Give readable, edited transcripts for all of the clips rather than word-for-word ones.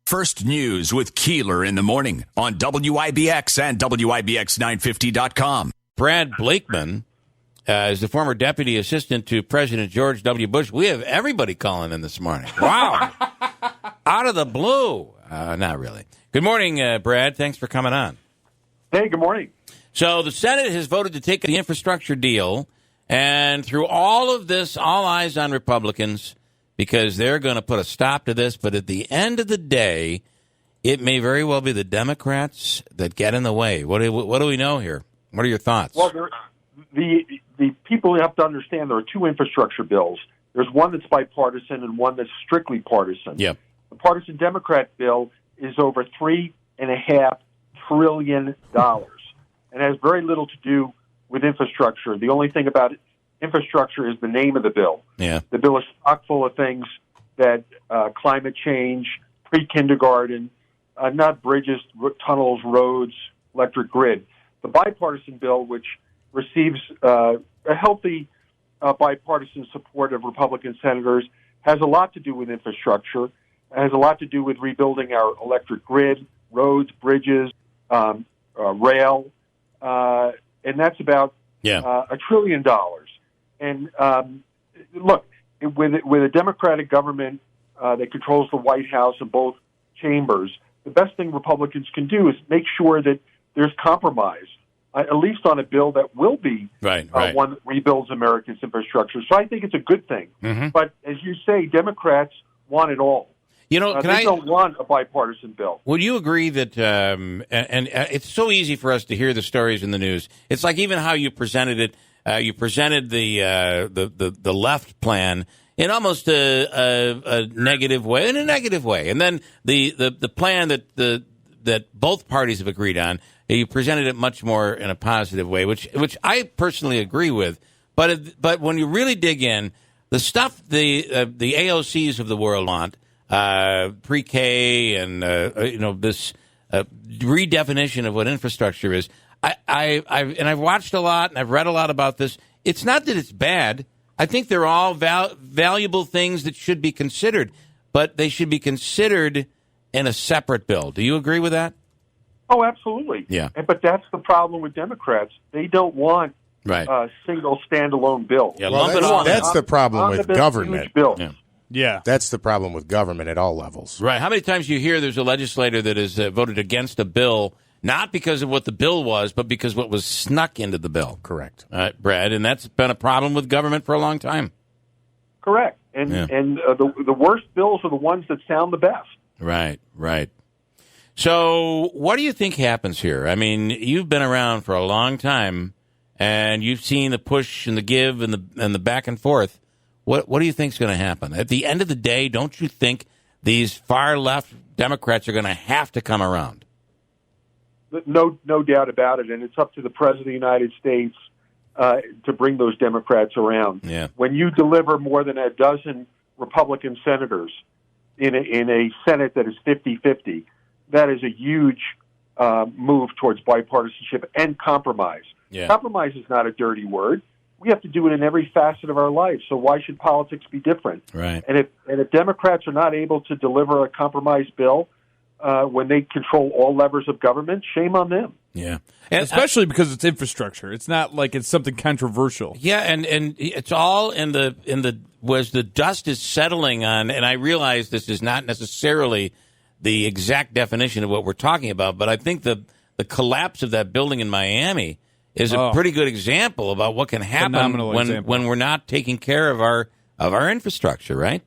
First News with Keeler in the morning on WIBX and WIBX950.com. Brad Blakeman is the former deputy assistant to President George W. Bush. We have everybody calling in this morning. Wow. Out of the blue. Not really. Good morning, Brad. Thanks for coming on. Hey, good morning. So the Senate has voted to take the infrastructure deal, and through all of this, all eyes on Republicans, because they're going to put a stop to this. But at the end of the day, it may very well be the Democrats that get in the way. What do we know here? What are your thoughts? Well, the people have to understand there are two infrastructure bills. There's one that's bipartisan and one that's strictly partisan. Yep. The partisan Democrat bill is over $3.5 trillion and has very little to do with infrastructure. The only thing about infrastructure is the name of the bill. Yeah. The bill is chock full of things that climate change, pre-kindergarten, not bridges, tunnels, roads, electric grid. The bipartisan bill, which receives a healthy bipartisan support of Republican senators, has a lot to do with infrastructure, has a lot to do with rebuilding our electric grid, roads, bridges, rail, and that's about $1 trillion. And look, with a Democratic government that controls the White House and both chambers, the best thing Republicans can do is make sure that there's compromise, at least on a bill that will be one that rebuilds America's infrastructure. So I think it's a good thing. Mm-hmm. But as you say, Democrats want it all. You know, they don't want a bipartisan bill. Would you agree that, and it's so easy for us to hear the stories in the news. It's like even how you presented it. You presented the left plan in almost a negative way, and then the plan that both parties have agreed on. You presented it much more in a positive way, which I personally agree with. But when you really dig in, the stuff the AOCs of the world want, pre-K and this redefinition of what infrastructure is. I've watched a lot and I've read a lot about this. It's not that it's bad. I think they're all valuable things that should be considered, but they should be considered in a separate bill. Do you agree with that? Oh, absolutely. Yeah. But that's the problem with Democrats. They don't want a single standalone bill. Yeah, that's the problem with government. Yeah. That's the problem with government at all levels. Right. How many times do you hear there's a legislator that has voted against a bill, not because of what the bill was, but because what was snuck into the bill? Correct. Brad, and that's been a problem with government for a long time. Correct. And the worst bills are the ones that sound the best. Right. So what do you think happens here? I mean, you've been around for a long time, and you've seen the push and the give and the back and forth. What do you think is going to happen? At the end of the day, don't you think these far-left Democrats are going to have to come around? No doubt about it, and it's up to the President of the United States to bring those Democrats around. Yeah. When you deliver more than a dozen Republican senators in a Senate that is 50-50, that is a huge move towards bipartisanship and compromise. Yeah. Compromise is not a dirty word. We have to do it in every facet of our life, so why should politics be different? Right. And if Democrats are not able to deliver a compromise bill when they control all levers of government, shame on them. Yeah. And especially because it's infrastructure. It's not like it's something controversial. Yeah, and it's all in the was the dust is settling on, and I realize this is not necessarily the exact definition of what we're talking about, but I think the collapse of that building in Miami is a pretty good example about what can happen when we're not taking care of our infrastructure, right?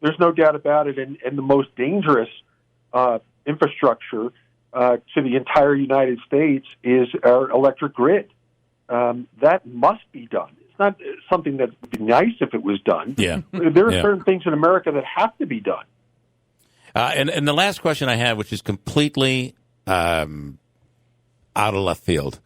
There's no doubt about it, and the most dangerous infrastructure to the entire United States is our electric grid. That must be done. It's not something that would be nice if it was done. Yeah. There are certain things in America that have to be done. And the last question I have, which is completely out of left field.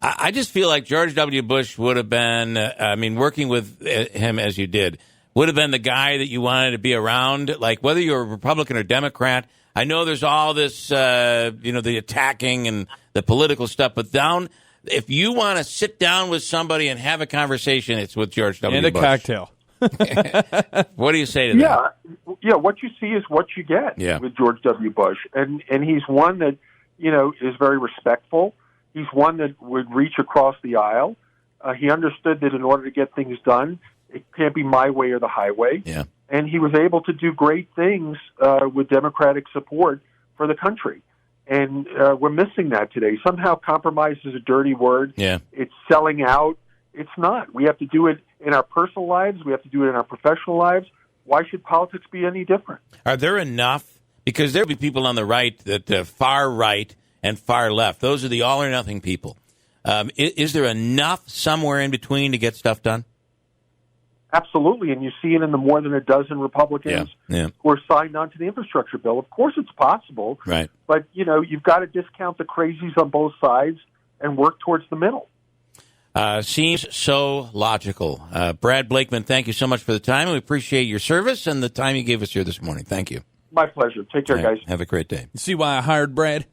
I just feel like George W. Bush would have been, working with him as you did, would have been the guy that you wanted to be around, like whether you're a Republican or Democrat. I know there's all this, the attacking and the political stuff, but if you want to sit down with somebody and have a conversation, it's with George W. Bush. And a cocktail. What do you say to that? Yeah. What you see is what you get with George W. Bush, and he's one that is very respectful. He's one that would reach across the aisle. He understood that in order to get things done, it can't be my way or the highway. Yeah. And he was able to do great things with Democratic support for the country. And we're missing that today. Somehow compromise is a dirty word. Yeah. It's selling out. It's not. We have to do it in our personal lives. We have to do it in our professional lives. Why should politics be any different? Are there enough? Because there will be people on the right, that far right and far left. Those are the all or nothing people. Is there enough somewhere in between to get stuff done? Absolutely, and you see it in the more than a dozen Republicans who are signed on to the infrastructure bill. Of course it's possible, right? But, you've got to discount the crazies on both sides and work towards the middle. Seems so logical. Brad Blakeman, thank you so much for the time. We appreciate your service and the time you gave us here this morning. Thank you. My pleasure. Take care, guys. Have a great day. You see why I hired Brad?